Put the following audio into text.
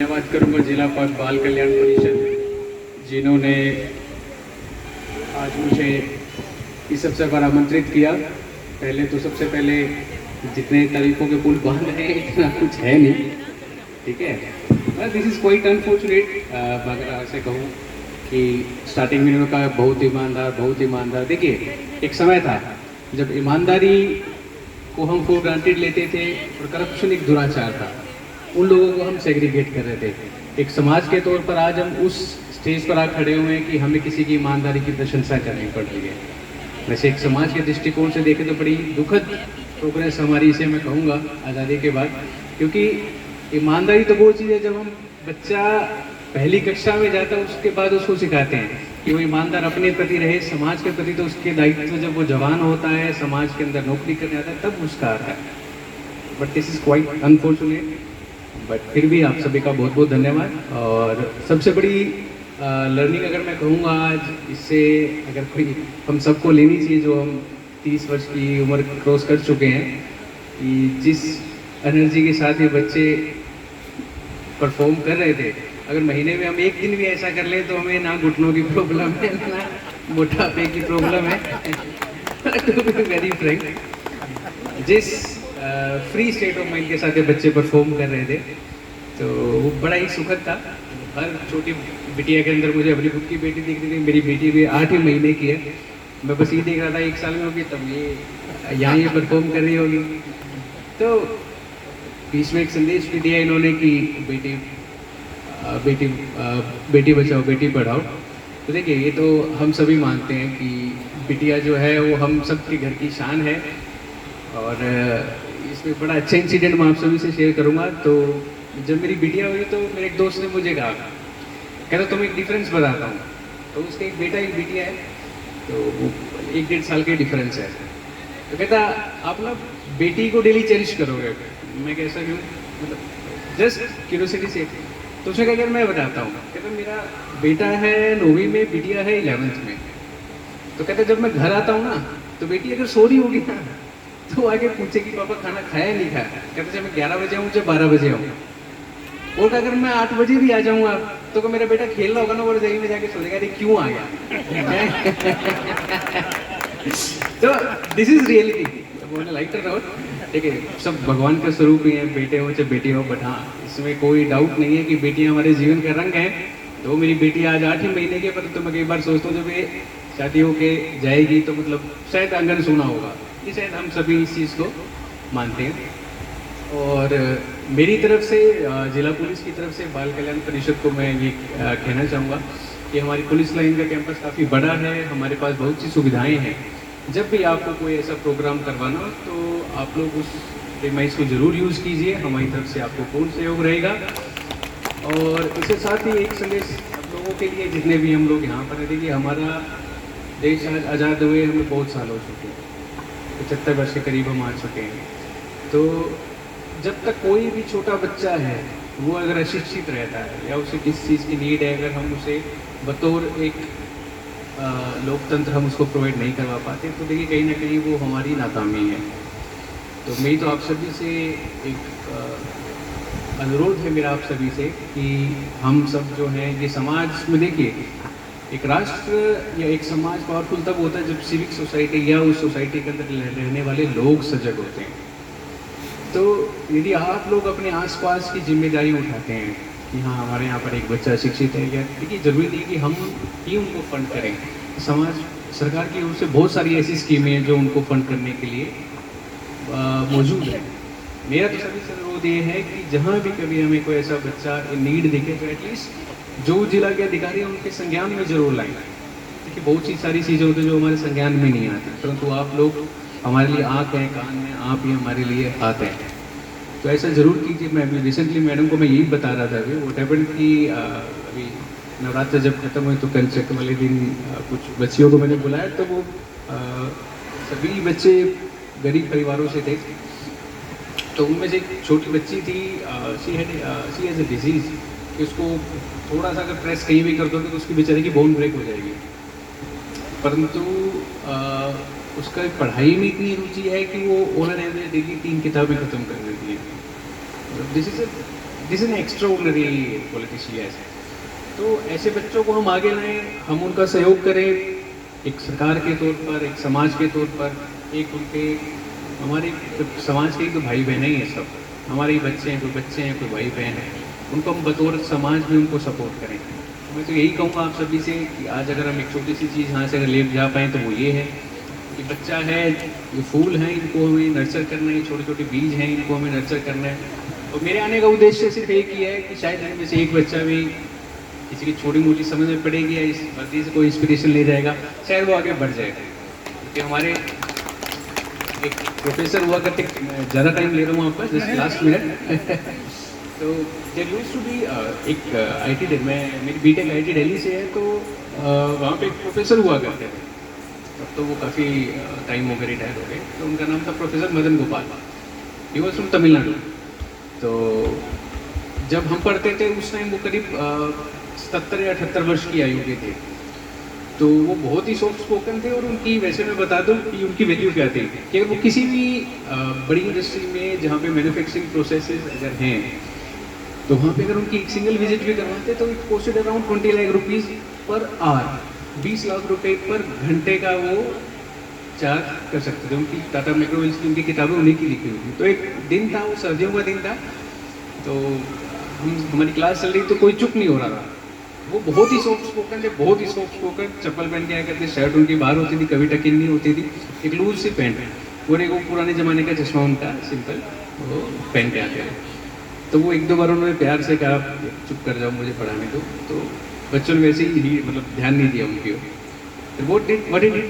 धन्यवाद करूंगा जिला बाल कल्याण परिषद जिन्होंने आज मुझे इस अवसर पर आमंत्रित किया। पहले तो सबसे पहले जितने तारीफों के पुल बांध रहे हैं इतना कुछ है नहीं, ठीक है। This is quite unfortunate. अगर ऐसे कहूँ कि स्टार्टिंग में उन्होंने कहा बहुत ईमानदार। देखिए, एक समय था जब ईमानदारी को हम फॉर ग्रांटेड लेते थे और करप्शन एक दुराचार था। उन लोगों को हम सेग्रीगेट कर रहे थे। एक समाज के तौर पर आज हम उस स्टेज पर आ खड़े हुए हैं कि हमें किसी की ईमानदारी की प्रशंसा करनी पड़ रही है। वैसे एक समाज के दृष्टिकोण से देखें तो बड़ी दुखद प्रोग्रेस हमारी, इसे मैं कहूँगा, आज़ादी के बाद। क्योंकि ईमानदारी तो वो चीज़ है जब हम बच्चा पहली कक्षा में जाता है उसके बाद उसको सिखाते हैं कि वो ईमानदार अपने प्रति रहे, समाज के प्रति। तो उसके दायित्व जब वो जवान होता है, समाज के अंदर नौकरी करने आता है, तब उसका आता है। But this is quite unfortunate. But फिर भी आप सभी का बहुत बहुत धन्यवाद। और सबसे बड़ी लर्निंग अगर मैं कहूँगा आज, इससे अगर कोई हम सबको लेनी चाहिए जो हम 30 वर्ष की उम्र क्रॉस कर चुके हैं, कि जिस एनर्जी के साथ ये बच्चे परफॉर्म कर रहे थे, अगर महीने में हम एक दिन भी ऐसा कर लें तो हमें ना घुटनों की प्रॉब्लम है ना मोटापे की प्रॉब्लम है। टू बी वेरी फ्रैंक, जिस फ्री स्टेट ऑफ माइंड के साथ ये बच्चे परफॉर्म कर रहे थे तो वो बड़ा ही सुखद था। हर छोटी बिटिया के अंदर मुझे अपनी खुद की बेटी दिख रही थी। मेरी बेटी भी 8 ही महीने की है। मैं बस ये देख रहा था 1 साल में होगी तब ये यहाँ परफॉर्म कर रही होगी। तो बीच में एक संदेश भी दिया इन्होंने कि बेटी बचाओ बेटी पढ़ाओ। तो देखिए, ये तो हम सभी मानते हैं कि बिटिया जो है वो हम सबके घर की शान है। और इसमें बड़ा अच्छा इंसिडेंट मैं आप सभी से शेयर करूंगा। तो जब मेरी बिटिया हुई तो मेरे एक दोस्त ने मुझे कहा, कहता तुम्हें एक डिफरेंस बताता हूँ। तो उसका एक बेटा एक बिटिया है, तो वो 1-1.5 साल के डिफरेंस है। तो कहता आप ना बेटी को डेली चेरिश करोगे। मैं कैसा क्यों, मतलब जस्ट क्यूरियोसिटी से। तो उसने कहा यार मैं बताता हूँ। कहता मेरा बेटा है 9वीं में, बिटिया है 11th में। तो कहता जब मैं घर आता हूँ ना तो बेटी अगर सो रही होगी ना तो आगे पूछे कि पापा खाना खाया नहीं खाया। कहते जब मैं 11 बजे आऊँ जब 12 बजे आऊँ। और अगर मैं 8 बजे भी आ जाऊँगा तो मेरा बेटा खेल रहा होगा ना, वो रजाई में जाके सोचेगा अरे क्यों आ गया। तो this is reality. Lighter note, ठीक है, सब भगवान का स्वरूप ही है, बेटे हो चाहे बेटी हो। बट हाँ, इसमें कोई डाउट नहीं है कि बेटियाँ हमारे जीवन का रंग है। तो मेरी बेटी आज 8 ही महीने की, पर तो मैं कई बार सोचता हूँ जब ये शादी होके जाएगी तो मतलब शायद आंगन सोना होगा। ये शायद हम सभी इस चीज़ को मानते हैं। और मेरी तरफ से, जिला पुलिस की तरफ से, बाल कल्याण परिषद को मैं ये कहना चाहूँगा कि हमारी पुलिस लाइन का कैंपस काफ़ी बड़ा है। हमारे पास बहुत सी सुविधाएं हैं। जब भी आपको कोई ऐसा प्रोग्राम करवाना हो तो आप लोग उस प्रीमाइस को ज़रूर यूज़ कीजिए। हमारी तरफ से आपको पूर्ण सहयोग रहेगा। और इसके साथ ही एक संदेश आप लोगों के लिए, जितने भी हम लोग यहाँ पर रहते, कि हमारा देश आज आज़ाद हुए हमें बहुत साल हो चुके हैं, 75 वर्ष के करीब हम आ चुके हैं। तो जब तक कोई भी छोटा बच्चा है वो अगर अशिक्षित रहता है या उसे किसी चीज़ की नीड है, अगर हम उसे बतौर एक लोकतंत्र हम उसको प्रोवाइड नहीं करवा पाते, तो देखिए कहीं ना कहीं वो हमारी नाकामी है। तो मेरी तो आप सभी से एक अनुरोध है मेरा आप सभी से कि हम सब जो हैं ये समाज में, देखिए एक राष्ट्र या एक समाज पावरफुल तब होता है जब सिविक सोसाइटी या उस सोसाइटी के अंदर रहने वाले लोग सजग होते हैं। तो यदि आप लोग अपने आसपास की जिम्मेदारी उठाते हैं कि हाँ हमारे यहाँ पर एक बच्चा शिक्षित है, या देखिए ज़रूरी नहीं कि हम ही उनको फंड करें। समाज सरकार की ओर से बहुत सारी ऐसी स्कीमें हैं जो उनको फंड करने के लिए मौजूद है। मेरा तो सभी से अनुरोध ये है कि जहाँ भी कभी हमें कोई ऐसा बच्चा नीड दिखे तो एटलीस्ट जो जिला के अधिकारी हैं उनके संज्ञान में जरूर लाएं। देखिए बहुत सी सारी चीज़ें होती हैं जो हमारे संज्ञान में नहीं आती, परंतु आप लोग हमारे लिए आँख हैं, कान हैं, आप ही हमारे लिए हाथ हैं। तो ऐसा ज़रूर कीजिए। मैं अभी रिसेंटली मैडम को मैं यही बता रहा था, अभी वो हैपेंड कि अभी नवरात्र जब खत्म हुए तो कंचक वाले दिन कुछ बच्चियों को मैंने बुलाया। तो वो सभी बच्चे गरीब परिवारों से थे। तो उनमें से एक छोटी बच्ची थी, शी हैज़ अ डिजीज़ कि उसको थोड़ा सा अगर प्रेस कहीं भी कर दोगे तो उसकी बेचारे की बोन ब्रेक हो जाएगी। परंतु उसका पढ़ाई में इतनी रुचि है कि वो ऑनर एवरेज डेली 3 किताबें ख़त्म कर देती है। This is a this is an extra ordinary quality she has. तो ऐसे बच्चों को हम आगे लाएं, हम उनका सहयोग करें, एक सरकार के तौर पर, एक समाज के तौर पर, एक उनके हमारे समाज के तो भाई बहन ही हैं सब, हमारे ही बच्चे हैं, कोई बच्चे हैं, कोई भाई बहन है, उनको हम बतौर समाज में उनको सपोर्ट करें। मैं तो यही कहूँगा आप सभी से कि आज अगर हम एक छोटी सी चीज़ यहाँ से अगर ले जा पाएँ तो वो ये है कि बच्चा है, ये फूल हैं, इनको हमें नर्चर करना है, छोटे छोटे बीज हैं, इनको हमें नर्चर करना है। और मेरे आने का उद्देश्य सिर्फ एक ही है कि शायद इनमें से एक बच्चा भी किसी की छोटी मोटी समझ में पड़ेगी या इस वर्दी से कोई इंस्पिरेशन ले जाएगा, शायद वो आगे बढ़ जाएगा। क्योंकि हमारे एक प्रोफेसर हुआ करते, ज़्यादा टाइम ले रहा हूँ आपका, जस्ट लास्ट मिनट। तो देयर यूज्ड टू बी एक IT, मैं मेरी बीटेक IT दिल्ली से है, तो वहाँ पे एक प्रोफेसर हुआ करते थे। अब तो वो काफ़ी टाइम हो गया, रिटायर हो गए। तो उनका नाम था professor Madan Gopal, he was from Tamil Nadu. तो जब हम पढ़ते थे उस टाइम वो करीब 77 या 78 वर्ष की आयु के थे। तो वो बहुत ही सॉफ्ट स्पोकन थे, और उनकी, वैसे मैं बता दूं कि उनकी वैल्यू क्या थी कि वो किसी भी बड़ी इंडस्ट्री में जहाँ पे मैन्युफैक्चरिंग प्रोसेसेस अगर हैं, तो वहाँ पे अगर उनकी एक सिंगल विजिट भी करवाते तो it costed around 20 lakh rupees per hour, 20 lakh रुपए पर घंटे का वो चार्ज कर सकते थे। उनकी टाटा मैक्रोवेल्स की उनकी किताबें उन्हीं की लिखी हुई थी। तो एक दिन था, वो सर्दियों का दिन था, तो हमारी क्लास चल रही, तो कोई चुप नहीं हो रहा था। वो बहुत ही सॉफ्ट स्पोकन थे, बहुत ही सॉफ्ट स्पोकन, चप्पल पहन के आया करते, शर्ट उनकी बाहर होती थी, कभी टकिन नहीं होती थी, एक लूज सी पैंट, और एक वो पुराने ज़माने का चश्मा उनका सिंपल वो पहन के आते थे। तो वो एक दो बार उन्होंने प्यार से कहा चुप कर जाओ, मुझे पढ़ाने दो, तो बच्चों ने वैसे ही मतलब ध्यान नहीं दिया उनकी ओर। What did